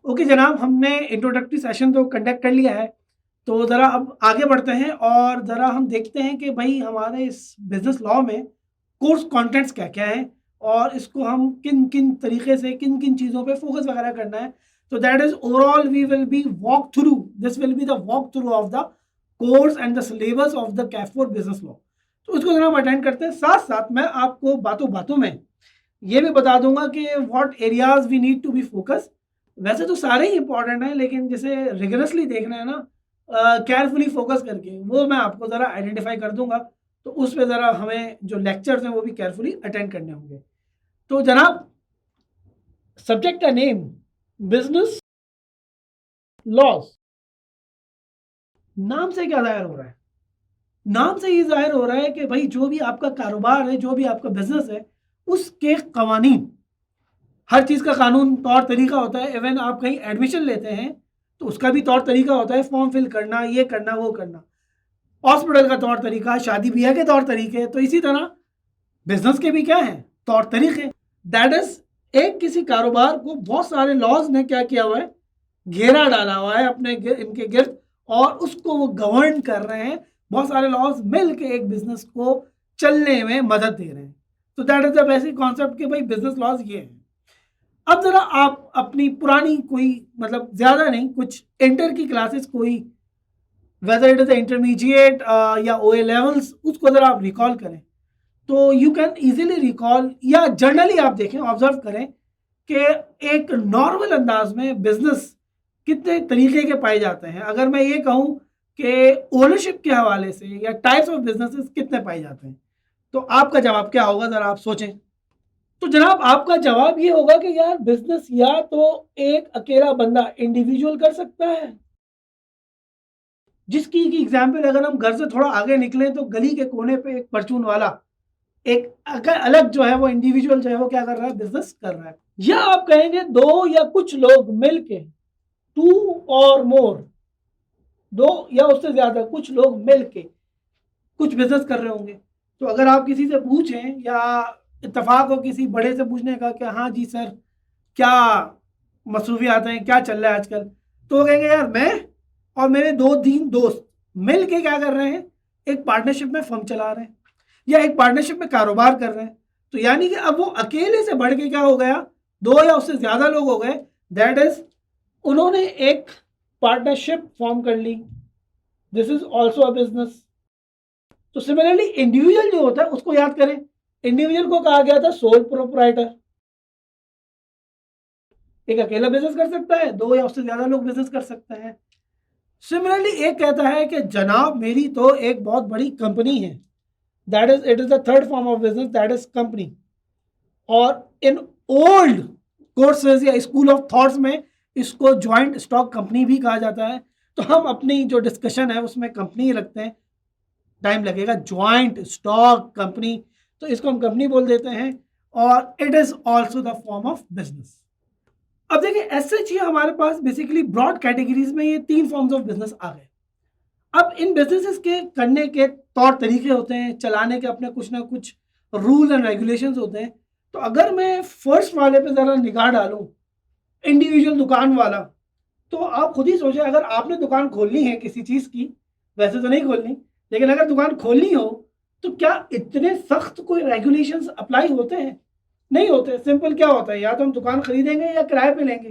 Okay जनाब, हमने introductory session तो कंडक्ट कर लिया है, तो ज़रा अब आगे बढ़ते हैं और ज़रा हम देखते हैं कि भाई हमारे इस बिज़नेस लॉ में कोर्स कंटेंट्स क्या-क्या हैं और इसको हम किन-किन तरीके से किन-किन चीज़ों पे फोकस वगैरह करना है। तो that is overall we will be walk through this will be the walk through of the course and the syllabus of the CAF for business law. तो उसको ज़रा हम अटेंड करते हैं। साथ-साथ मैं आपको बातों-बातों में ये भी बता दूंगा कि what areas we need to be focus. वैसे तो सारे ही इंपॉर्टेंट हैं, लेकिन जैसे रिगरसली देखना है ना, केयरफुली फोकस करके, वो मैं आपको ज़रा आइडेंटिफाई कर दूंगा। तो उस पर ज़रा हमें जो लेक्चर्स हैं वो भी केयरफुली अटेंड करने होंगे। तो जनाब, सब्जेक्ट का नेम बिजनेस लॉज। नाम से क्या जाहिर हो रहा है? नाम से ये जाहिर हो रहा है कि भाई जो भी आपका कारोबार है, जो भी आपका बिजनेस है, उसके कवानीन, हर चीज़ का कानून तौर तरीका होता है। इवन आप कहीं एडमिशन लेते हैं तो उसका भी तौर तरीका होता है, फॉर्म फिल करना, ये करना, वो करना। हॉस्पिटल का तौर तरीका, शादी ब्याह के तौर तरीके, तो इसी तरह बिजनेस के भी क्या हैं, तौर तरीके। दैट इज, एक किसी कारोबार को बहुत सारे लॉज ने क्या किया हुआ है, घेरा डाला हुआ है अपने इनके गिर्द, और उसको वो गवर्न कर रहे हैं। बहुत सारे लॉज मिल के एक बिजनेस को चलने में मदद दे रहे हैं। तो that is the basic concept कि भाई बिजनेस लॉज ये है। अब जरा आप अपनी पुरानी कोई, मतलब ज्यादा नहीं, कुछ इंटर की क्लासेस कोई, वेदर इट इज इंटरमीडिएट या ओए लेवल्स, उसको जरा आप रिकॉल करें तो यू कैन इजीली रिकॉल, या जनरली आप देखें, ऑब्जर्व करें कि एक नॉर्मल अंदाज में बिजनेस कितने तरीके के पाए जाते हैं। अगर मैं ये कहूँ कि ओनरशिप के हवाले से या टाइप्स ऑफ बिजनेसेस कितने पाए जाते हैं, तो आपका जवाब क्या होगा, जरा आप सोचें। तो जनाब, आपका जवाब ये होगा कि यार बिजनेस या तो एक अकेला बंदा इंडिविजुअल कर सकता है, जिसकी की एग्जाम्पल अगर हम घर से थोड़ा आगे निकलें तो गली के कोने पे एक परचून वाला, एक अलग जो है वो इंडिविजुअल जो है वो क्या कर रहा है, बिजनेस कर रहा है। या आप कहेंगे दो या कुछ लोग मिलके, टू और मोर, दो या उससे ज्यादा कुछ लोग मिलके कुछ बिजनेस कर रहे होंगे। तो अगर आप किसी से पूछें, या इत्तेफाक हो किसी बड़े से पूछने का कि हाँ जी सर, क्या मसरूफियात हैं, क्या चल रहा है आजकल, तो वो कहेंगे यार मैं और मेरे दो तीन दोस्त मिल के क्या कर रहे हैं, एक पार्टनरशिप में फर्म चला रहे हैं या एक पार्टनरशिप में कारोबार कर रहे हैं। तो यानी कि अब वो अकेले से बढ़ के क्या हो गया, दो या उससे ज्यादा लोग हो गए। दैट इज, उन्होंने एक पार्टनरशिप फॉर्म कर ली। This is also a business. तो सिमिलरली इंडिविजुअल जो होता है उसको याद करें, इंडिविजुअल को कहा गया था सोल प्रोप्राइटर। एक अकेला बिजनेस कर सकता है, दो या उससे ज्यादा लोग बिजनेस कर सकते हैं। सिमिलरली एक कहता है कि जनाब मेरी तो एक बहुत बड़ी कंपनी है, that is, it is the third form of business, that is company. और इन ओल्ड कोर्सेज या स्कूल ऑफ थॉट्स में इसको ज्वाइंट स्टॉक कंपनी भी कहा जाता है। तो हम अपनी जो डिस्कशन है उसमें कंपनी रखते हैं, टाइम लगेगा, ज्वाइंट स्टॉक कंपनी, तो इसको हम कंपनी बोल देते हैं। और it is also the form of business. अब देखिए, ऐसे ही हमारे पास बेसिकली ब्रॉड कैटेगरीज में ये तीन फॉर्म्स ऑफ बिजनेस आ गए। अब इन बिजनेसेस के करने के तौर तरीके होते हैं, चलाने के अपने कुछ ना कुछ रूल एंड रेगुलेशंस होते हैं। तो अगर मैं फर्स्ट वाले पे जरा निगाह डालूं, इंडिविजुअल दुकान वाला, तो आप खुद ही सोचें, अगर आपने दुकान खोलनी है किसी चीज की, वैसे तो नहीं खोलनी, लेकिन अगर दुकान खोलनी हो तो क्या इतने सख्त कोई रेगुलेशंस अप्लाई होते हैं? नहीं होते। सिंपल क्या होता है, या तो हम दुकान खरीदेंगे या किराए पे लेंगे।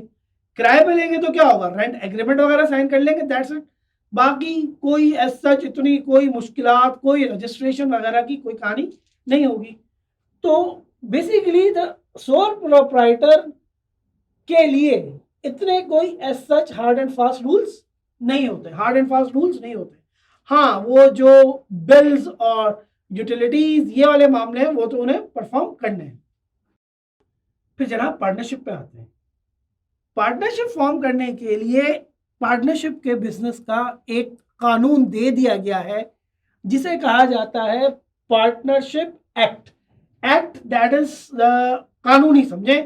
किराए पे लेंगे तो क्या होगा, रेंट एग्रीमेंट वगैरह साइन कर लेंगे, दैट्स इट। बाकी कोई एज सच इतनी कोई मुश्किलात, कोई रजिस्ट्रेशन वगैरह की कोई कहानी नहीं होगी। तो बेसिकली द सोल प्रोप्राइटर के लिए इतने कोई as such hard and fast rules नहीं होते, हार्ड एंड फास्ट रूल्स नहीं होते। हाँ, वो जो बिल्स और यूटिलिटीज ये वाले मामले हैं वो तो उन्हें परफॉर्म करने हैं। फिर जनाब पार्टनरशिप पे आते हैं। पार्टनरशिप फॉर्म करने के लिए पार्टनरशिप के बिजनेस का एक कानून दे दिया गया है, जिसे कहा जाता है partnership act. Act that is कानून ही समझे,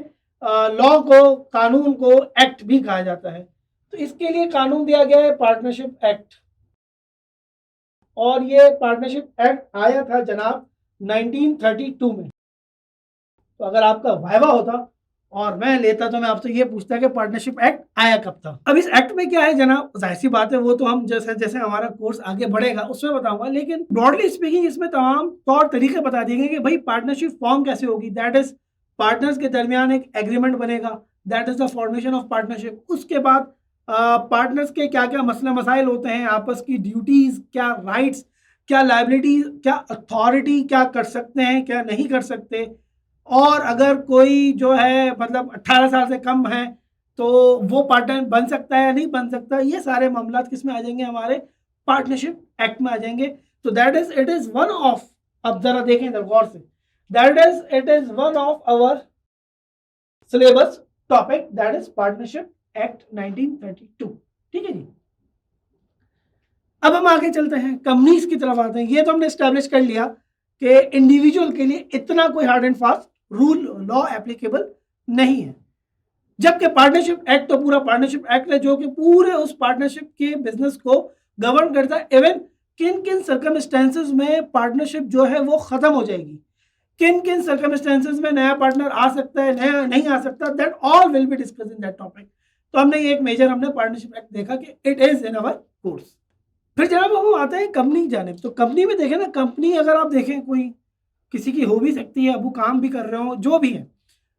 लॉ को, कानून को एक्ट भी कहा जाता है। तो इसके लिए कानून दिया गया है पार्टनरशिप एक्ट। और ये पार्टनरशिप एक्ट आया था जनाब 1932 में। तो अगर आपका वाइवा होता और मैं लेता तो मैं आपसे ये पूछता कि पार्टनरशिप एक्ट आया कब था। अब इस एक्ट में क्या है जनाब, जाहिर सी बात है वो तो हम जैसे जैसे हमारा कोर्स आगे बढ़ेगा उसमें बताऊंगा, लेकिन ब्रॉडली स्पीकिंग इसमें तमाम तौर तरीके बता दिए गए कि भाई पार्टनरशिप फॉर्म कैसे होगी। दैट इज पार्टनर्स के दरमियान एक एग्रीमेंट बनेगा, that is the formation of partnership. उसके बाद पार्टनर्स के क्या क्या मसले मसाइल होते हैं, आपस की ड्यूटीज क्या, राइट्स क्या, लाइबिलिटी क्या, अथॉरिटी क्या कर सकते हैं क्या नहीं कर सकते, और अगर कोई जो है मतलब 18 साल से कम है तो वो पार्टनर बन सकता है या नहीं बन सकता। ये सारे मामला किस में आ जाएंगे, हमारे पार्टनरशिप एक्ट में आ जाएंगे। तो that is it is one of, अब जरा देखें इधर गौर से, that is it is one of our syllabus topic, that is partnership act 1932। ठीक है जी। अब हम आगे चलते हैं, कंपनीज की तरफ आते हैं। ये तो हमने स्टैब्लिश कर लिया कि इंडिविजुअल के लिए इतना कोई hard and fast rule law applicable नहीं है, जबकि पार्टनरशिप एक्ट तो पूरा पार्टनरशिप एक्ट है जो कि पूरे उस पार्टनरशिप के बिजनेस को गवर्न करता है। इवन किन किन सर्कमस्टेंसेस में पार्टनरशिप जो है वो खत्म हो जाएगी, किन किन सर्कमस्टेंसेस में नया पार्टनर आ सकता है, नया नहीं आ सकता, that all will be discuss in that topic. तो हमने ये एक मेजर हमने पार्टनरशिप एक्ट देखा कि it is in our course. फिर जनाब हम आते हैं कंपनी की जानिब। तो कंपनी में देखें ना, कंपनी अगर आप देखें कोई किसी की हो भी सकती है, अब वो काम भी कर रहे हो जो भी है,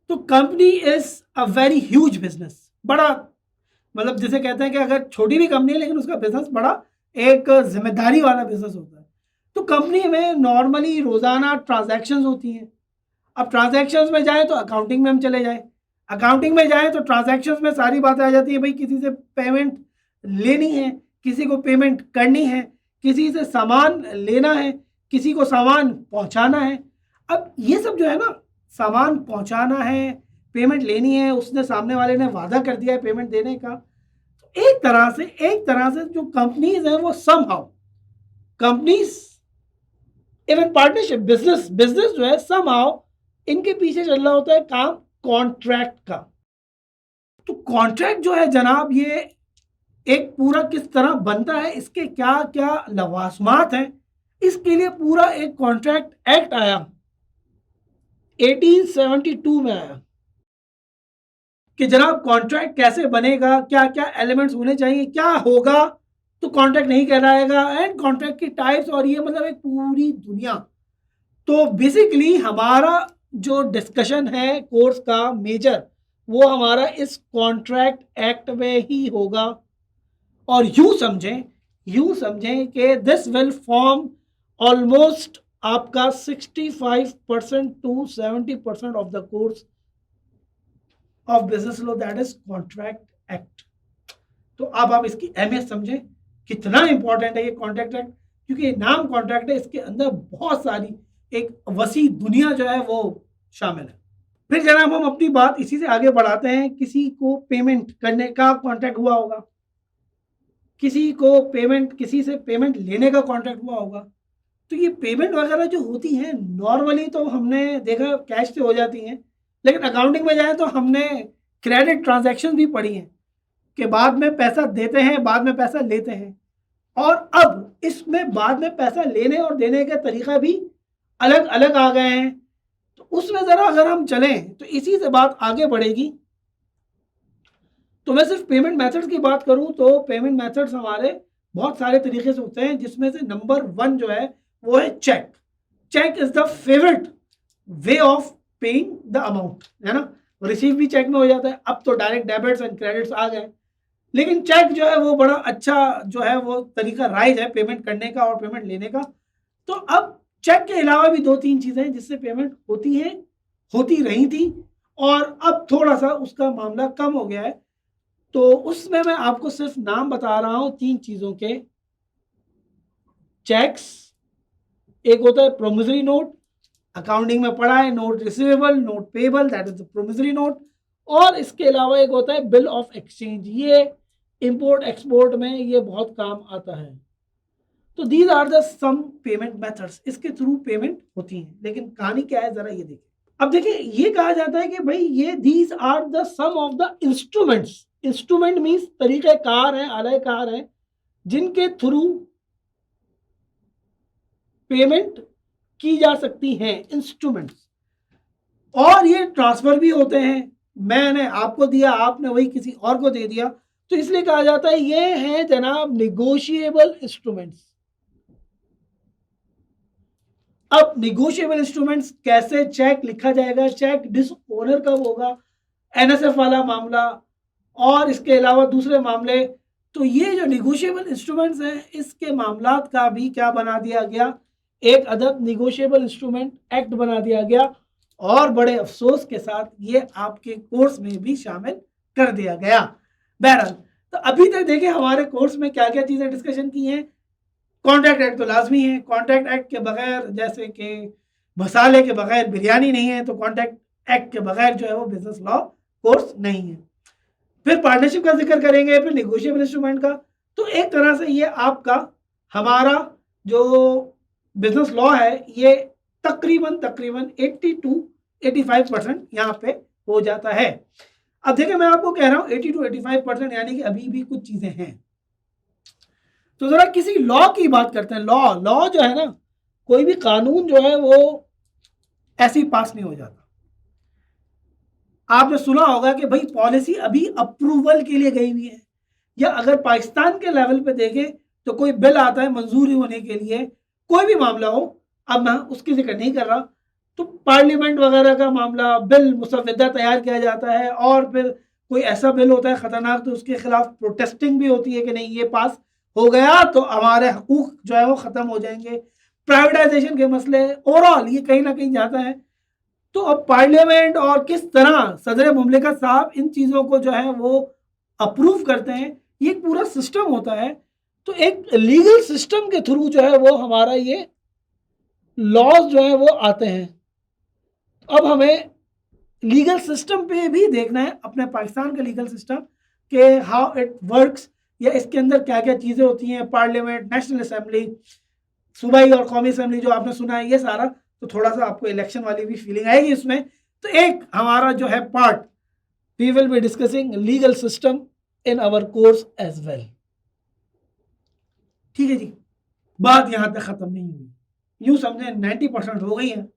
तो company is a very huge business. बड़ा मतलब जिसे कहते हैं कि अगर छोटी भी कंपनी है लेकिन उसका बिजनेस बड़ा एक जिम्मेदारी वाला बिजनेस होता है। तो कंपनी में नॉर्मली रोजाना ट्रांजैक्शंस होती हैं। अब ट्रांजैक्शंस में जाए तो अकाउंटिंग में हम चले जाए, अकाउंटिंग में जाए तो ट्रांजैक्शंस में सारी बातें आ जाती है। भाई किसी से पेमेंट लेनी है, किसी को पेमेंट करनी है, किसी से सामान लेना है, किसी को सामान पहुंचाना है। अब ये सब जो है ना, सामान पहुंचाना है, पेमेंट लेनी है, उसने सामने वाले ने वादा कर दिया है पेमेंट देने का। तो एक तरह से जो कंपनीज हैं वो somehow companies, even partnership business business जो है समहाउ इनके पीछे चल रहा होता है काम कॉन्ट्रैक्ट का। तो कॉन्ट्रैक्ट जो है जनाब, ये एक पूरा किस तरह बनता है, इसके क्या क्या लवाजमात हैं, इसके लिए पूरा एक कॉन्ट्रैक्ट एक्ट आया 1872 में आया कि जनाब कॉन्ट्रैक्ट कैसे बनेगा, क्या क्या एलिमेंट्स होने चाहिए, क्या होगा तो कॉन्ट्रैक्ट नहीं कहलाएगा, एंड कॉन्ट्रैक्ट की टाइप्स, और ये मतलब एक पूरी दुनिया। तो बेसिकली हमारा जो डिस्कशन है कोर्स का मेजर, वो हमारा इस कॉन्ट्रैक्ट एक्ट में ही होगा। और यूं समझें कि दिस विल फॉर्म ऑलमोस्ट आपका 65% to 70% of the course of business law, that is contract act. तो अब आप इसकी अहमियत समझें कितना इंपॉर्टेंट है ये कॉन्ट्रैक्ट एक्ट, क्योंकि नाम कॉन्ट्रैक्ट है, इसके अंदर बहुत सारी एक वसी दुनिया जो है वो शामिल है। फिर जनाब हम अपनी बात इसी से आगे बढ़ाते हैं। किसी को पेमेंट करने का कॉन्ट्रैक्ट हुआ होगा, किसी को पेमेंट, किसी से पेमेंट लेने का कॉन्ट्रैक्ट हुआ होगा। तो ये पेमेंट वगैरह जो होती हैं नॉर्मली तो हमने देखा कैश से हो जाती हैं, लेकिन अकाउंटिंग में जाए तो हमने क्रेडिट ट्रांजैक्शन भी पढ़ी हैं कि बाद में पैसा देते हैं, बाद में पैसा लेते हैं। और अब इसमें बाद में पैसा लेने और देने का तरीका भी अलग अलग आ गए हैं। तो उसमें ज़रा अगर हम चलें तो इसी से बात आगे बढ़ेगी। तो मैं सिर्फ पेमेंट मेथड्स की बात करूं तो पेमेंट मेथड्स हमारे बहुत सारे तरीके से होते हैं, जिसमें से नंबर 1 जो है वो है cheque. Cheque is the favourite way of paying the amount, है ना। रिसीव भी चेक में हो जाता है, अब तो डायरेक्ट डेबिट्स एंड क्रेडिट्स आ गए, लेकिन चेक जो है वो बड़ा अच्छा जो है वो तरीका राइज है पेमेंट करने का और पेमेंट लेने का। तो अब चेक के अलावा भी 2-3 चीजें जिससे पेमेंट होती है, होती रही थी, और अब थोड़ा सा उसका मामला कम हो गया है। तो उसमें मैं आपको सिर्फ नाम बता रहा हूं 3 चीजों के। चेक्स, एक होता है प्रोमिसरी नोट, अकाउंटिंग में पढ़ा है, note receivable, note payable, that is the promissory note. और इसके अलावा एक होता है बिल ऑफ एक्सचेंज, ये इंपोर्ट एक्सपोर्ट में ये बहुत काम आता है। तो these are the some payment methods, इसके थ्रू पेमेंट होती है। लेकिन कहानी क्या है जरा ये देखिए। अब देखिए ये कहा जाता है कि भाई ये these are the some of the instruments, instrument means तरीक़ेकार हैं, आलायकार हैं, जिनके थ्रू पेमेंट की जा सकती हैं, इंस्ट्रूमेंट्स। और ये ट्रांसफर भी होते हैं, मैंने आपको दिया, आपने वही किसी और को दे दिया, तो इसलिए कहा जाता है ये है जनाब निगोशिएबल इंस्ट्रूमेंट्स। अब निगोशिएबल इंस्ट्रूमेंट्स कैसे चेक लिखा जाएगा, चेक डिसओनर कब होगा, एनएसएफ वाला मामला और इसके अलावा दूसरे मामले। तो ये जो निगोशिएबल इंस्ट्रूमेंट्स हैं इसके मामलात का भी क्या बना दिया गया, एक अदद निगोशिएबल इंस्ट्रूमेंट एक्ट बना दिया गया और बड़े अफसोस के साथ ये आपके कोर्स में भी शामिल कर दिया गया। बहरहाल तो अभी तक देखिए हमारे कोर्स में क्या क्या चीज़ें डिस्कशन की हैं। कॉन्ट्रैक्ट एक्ट तो लाजमी है, कॉन्ट्रैक्ट एक्ट के बगैर जैसे कि मसाले के बगैर बिरयानी नहीं है, तो कॉन्ट्रैक्ट एक्ट के बगैर जो है वो बिजनेस लॉ कोर्स नहीं है। फिर पार्टनरशिप का जिक्र करेंगे, फिर निगोशिएबल इंस्ट्रूमेंट का। तो एक तरह से ये आपका हमारा जो बिजनेस लॉ है ये तकरीबन 80 to 85% यहाँ पे हो जाता है। अब देखिए मैं आपको कह रहा हूँ 80 to 85% यानी कि अभी भी कुछ चीजें हैं। तो जरा किसी लॉ की बात करते हैं। लॉ जो है ना, कोई भी कानून जो है वो ऐसे ही पास नहीं हो जाता। आपने सुना होगा कि भाई पॉलिसी अभी अप्रूवल के लिए गई हुई है, या अगर पाकिस्तान के लेवल पे देखें तो कोई बिल आता है मंजूरी होने के लिए, कोई भी मामला हो, अब मैं उसकी जिक्र नहीं कर रहा, तो पार्लियामेंट वगैरह का मामला, बिल मुसविदा तैयार किया जाता है और फिर कोई ऐसा बिल होता है खतरनाक तो उसके खिलाफ प्रोटेस्टिंग भी होती है कि नहीं ये पास हो गया तो हमारे हकूक जो है वो ख़त्म हो जाएंगे। प्राइवेटाइजेशन के मसले, ओवरऑल ये कहीं ना कहीं जाता है। तो अब पार्लियामेंट और किस तरह सदर मुमलिकत साहब इन चीज़ों को जो है वो अप्रूव करते हैं, ये एक पूरा सिस्टम होता है। तो एक लीगल सिस्टम के थ्रू जो है वो हमारा ये लॉज जो है वो आते हैं। अब हमें लीगल सिस्टम पे भी देखना है अपने पाकिस्तान का लीगल सिस्टम के हाउ इट वर्क्स, या इसके अंदर क्या क्या चीज़ें होती हैं, पार्लियामेंट, नेशनल असेंबली, सूबाई और कौमी असेंबली जो आपने सुना है ये सारा। तो थोड़ा सा आपको इलेक्शन वाली भी फीलिंग आएगी इसमें। तो एक हमारा जो है part, we will be discussing legal system in our course as well. ठीक है जी, बात यहां तक खत्म नहीं हुई, यूं समझे 90% हो गई है,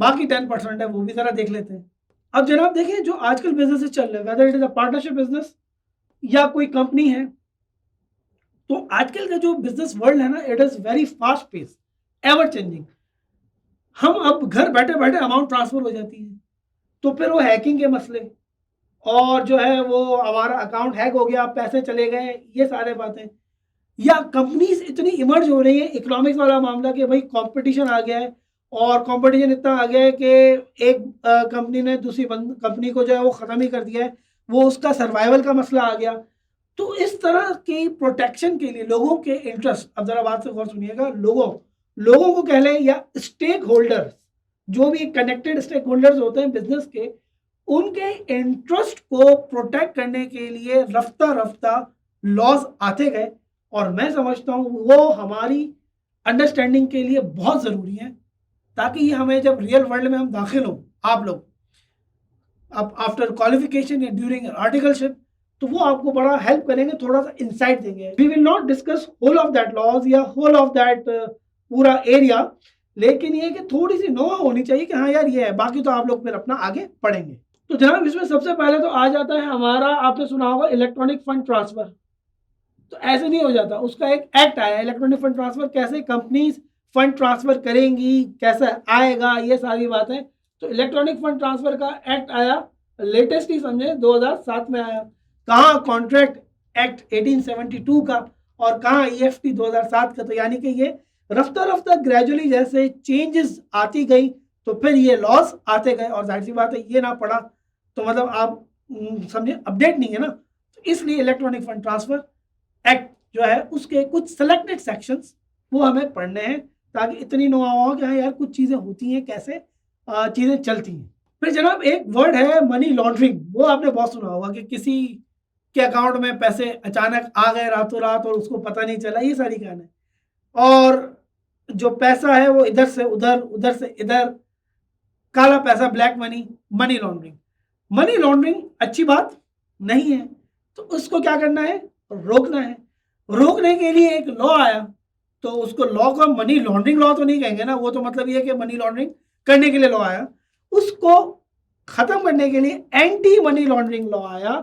बाकी 10% है वो भी जरा देख लेते हैं। अब जनाब देखिए जो आजकल बिजनेस चल रहे हैं, whether it is a partnership business या कोई कंपनी है, तो आजकल का जो बिजनेस वर्ल्ड है ना, it is very fast pace, ever changing. हम अब घर बैठे बैठे अमाउंट ट्रांसफर हो जाती है, तो फिर वो हैकिंग के मसले और जो है वो हमारा अकाउंट हैक हो गया, पैसे चले गए, ये सारे बातें। या कंपनीज इतनी इमर्ज हो रही है, इकोनॉमिक्स वाला मामला कि भाई कंपटीशन आ गया है, और कंपटीशन इतना आ गया है कि एक कंपनी ने दूसरी कंपनी को जो है वो ख़त्म ही कर दिया है, वो उसका सर्वाइवल का मसला आ गया। तो इस तरह की प्रोटेक्शन के लिए लोगों के इंटरेस्ट, अब ज़रा बात से गौर सुनिएगा, लोगों को कह लें या स्टेक होल्डर्स, जो भी कनेक्टेड स्टेक होल्डर्स होते हैं बिजनेस के, उनके इंटरेस्ट को प्रोटेक्ट करने के लिए रफ्ता रफ्ता लॉज आते गए। और मैं समझता हूँ वो हमारी अंडरस्टैंडिंग के लिए बहुत ज़रूरी है, ताकि ये हमें जब रियल वर्ल्ड में हम दाखिल हों, आप लोग अब आफ्टर क्वालिफिकेशन या ड्यूरिंग आर्टिकलशिप, तो वो आपको बड़ा हेल्प करेंगे, थोड़ा सा इंसाइट देंगे। We will not discuss whole of that laws या होल ऑफ दैट पूरा एरिया, लेकिन ये कि थोड़ी सी नोआ होनी चाहिए कि हाँ यार ये है, बाकी तो आप लोग फिर अपना आगे पढ़ेंगे। तो जनाब इसमें सबसे पहले तो आ जाता है हमारा, आपने सुना होगा इलेक्ट्रॉनिक फंड ट्रांसफर। तो ऐसे नहीं हो जाता, उसका एक एक्ट आया इलेक्ट्रॉनिक फंड ट्रांसफर, कैसे कंपनीज फंड ट्रांसफर करेंगी, कैसे आएगा, ये सारी बातें। तो इलेक्ट्रॉनिक फंड ट्रांसफर का एक्ट आया, लेटेस्ट ही समझे 2007 में आया। कहाँ कॉन्ट्रैक्ट एक्ट 1872 का और कहाँ EFT 2007 का। तो यानी कि ये रफ्ता रफ्ता ग्रेजुअली जैसे चेंजेस आती गई, तो फिर ये लॉस आते गए, और जाहिर सी बात है ये ना पढ़ा तो मतलब आप समझे अपडेट नहीं है ना। तो इसलिए इलेक्ट्रॉनिक फंड ट्रांसफर एक्ट जो है उसके कुछ सेलेक्टेड सेक्शंस वो हमें पढ़ने हैं, ताकि इतनी नो हो कि हाँ यार कुछ चीज़ें होती हैं, कैसे चीज़ें चलती हैं। फिर जनाब एक वर्ड है मनी लॉन्ड्रिंग, वो आपने बहुत सुना होगा कि किसी के अकाउंट में पैसे अचानक आ गए रातों रात और उसको पता नहीं चला, ये सारी कहानी। और जो पैसा है वो इधर से उधर, उधर से इधर, काला पैसा, black money, money laundering. Money laundering अच्छी बात नहीं है, तो उसको क्या करना है, रोकना है। रोकने के लिए एक लॉ आया, तो उसको लॉ को मनी लॉन्ड्रिंग लॉ तो नहीं कहेंगे ना, वो तो मतलब ये कि मनी लॉन्ड्रिंग करने के लिए लॉ आया, उसको खत्म करने के लिए एंटी मनी लॉन्ड्रिंग लॉ आया।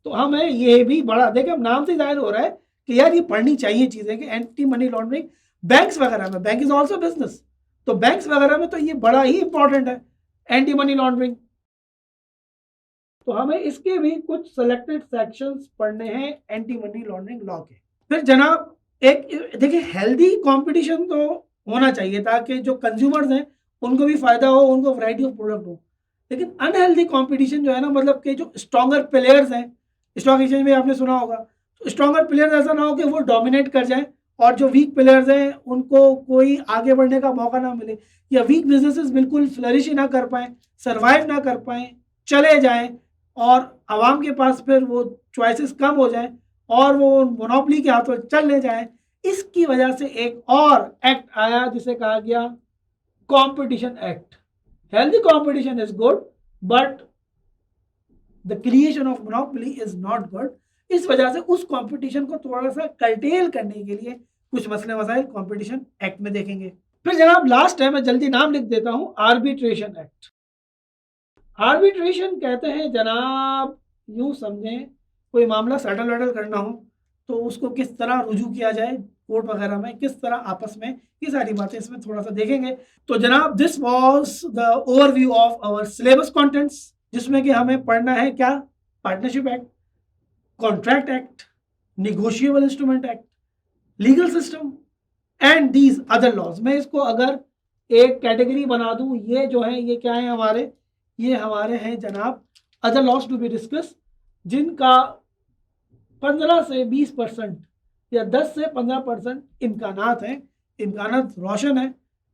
तो हमें ये भी बड़ा, देखिए हम नाम से जाहिर हो रहा है कि यार ये पढ़नी चाहिए चीजें कि एंटी मनी लॉन्ड्रिंग बैंक्स वगैरह में, बैंक इज ऑल्सो बिजनेस, तो बैंक्स वगैरह में तो ये बड़ा ही इंपॉर्टेंट है एंटी मनी लॉन्ड्रिंग। तो हमें इसके भी कुछ सेलेक्टेड सेक्शंस पढ़ने हैं एंटी मनी लॉन्ड्रिंग लॉ के। फिर जनाब एक देखिए, हेल्दी कंपटीशन तो होना चाहिए ताकि जो कंज्यूमर्स हैं उनको भी फायदा हो, उनको वैरायटी ऑफ प्रोडक्ट हो। लेकिन अनहेल्दी कंपटीशन जो है ना, मतलब कि जो स्ट्रॉन्गर प्लेयर्स हैं, स्टॉक एक्सचेंज में आपने सुना होगा, तो स्ट्रॉन्गर प्लेयर्स ऐसा ना हो कि वो डोमिनेट कर जाएं और जो वीक प्लेयर्स हैं उनको कोई आगे बढ़ने का मौका ना मिले, या वीक बिजनेसेस बिल्कुल फ्लरिश ही ना कर पाए, सर्वाइव ना कर पाए, चले जाएं, और आवाम के पास फिर वो चॉइसेस कम हो जाए और वो मोनोपोली के हाथों चलने जाए। इसकी वजह से एक और एक्ट आया जिसे कहा गया competition act. Healthy competition is good but the creation of monopoly is not good. इस वजह से उस कंपटीशन को थोड़ा सा कर्टेल करने के लिए कुछ मसले मसाइल कंपटीशन एक्ट में देखेंगे। फिर जनाब लास्ट है, मैं जल्दी नाम लिख देता हूं, आर्बिट्रेशन एक्ट। आर्बिट्रेशन कहते हैं जनाब, यूं समझें कोई मामला सेटल वेटल करना हो तो उसको किस तरह रुजू किया जाए कोर्ट वगैरह में, किस तरह आपस में, ये सारी बातें इसमें थोड़ा सा देखेंगे। तो जनाब this was the overview of our syllabus contents, जिसमें कि हमें पढ़ना है क्या, partnership act, contract act, negotiable instrument act, legal system and these other laws. मैं इसको अगर एक कैटेगरी बना दूं, ये जो है ये क्या है हमारे, ये हमारे हैं जनाब other laws to be discuss, जिनका 15 से 20% या 10 से 15% इम्कानात हैं, इम्कानात रोशन है,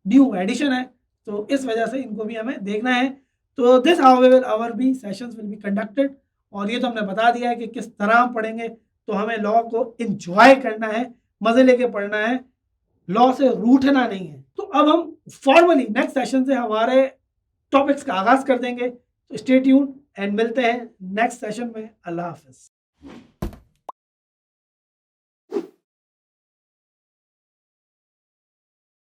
न्यू एडिशन है, तो इस वजह से इनको भी हमें देखना है। तो दिस हाउएवर आवर भी सेशंस विल बी कंडक्टेड, और ये तो हमने बता दिया है कि किस तरह हम पढ़ेंगे। तो हमें लॉ को इंजॉय करना है, मजे लेके पढ़ना है, लॉ से रूठना नहीं है। तो अब हम फॉर्मली नेक्स्ट सेशन से हमारे टॉपिक्स का आगाज कर देंगे। तो स्टे ट्यून्ड एंड मिलते हैं नेक्स्ट सेशन में। अल्लाह हाफिज।